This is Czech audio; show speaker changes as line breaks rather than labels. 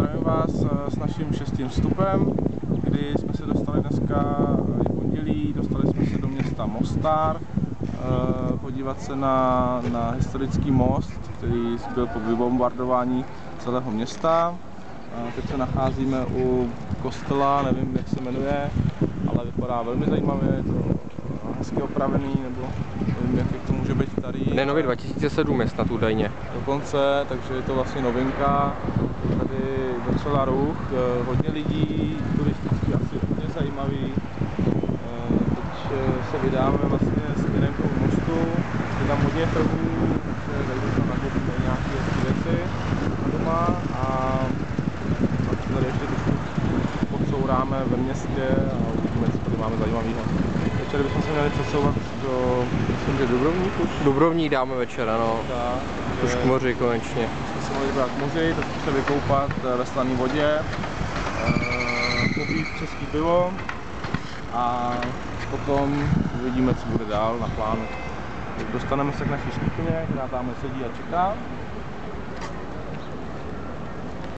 zdravím vás s naším 6. vstupem, kdy jsme se dostali dneska v pondělí, dostali jsme se do města Mostar, podívat se na historický most, který byl po vybombardování celého města. Teď se nacházíme u kostela, nevím, jak se jmenuje, ale vypadá velmi zajímavě, je to hezky opravený, nebo nevím, jak to může být starý.
Nenově 2007 je snad údajně.
Dokonce, takže je to vlastně novinka. Tady docela ruch, hodně lidí, turisticky asi hodně zajímavý. Teď se vydáme vlastně směrem k tomu mostu, je tam hodně trhů, takže tam nakoupíme nějaké věci doma a tady ještě trošku podsouráme ve městě a uvidíme, co tady máme zajímavého. Večer bychom se měli přesouvat do, myslím, že Dubrovník už.
Dubrovník dáme večer, ano. Už k moři konečně.
Jsme se mohli brát k moři, tak se vykoupat ve slané vodě, popít český pivo a potom uvidíme, co bude dál na plánu. Dostaneme se k naší skupině, která tam sedí a čeká.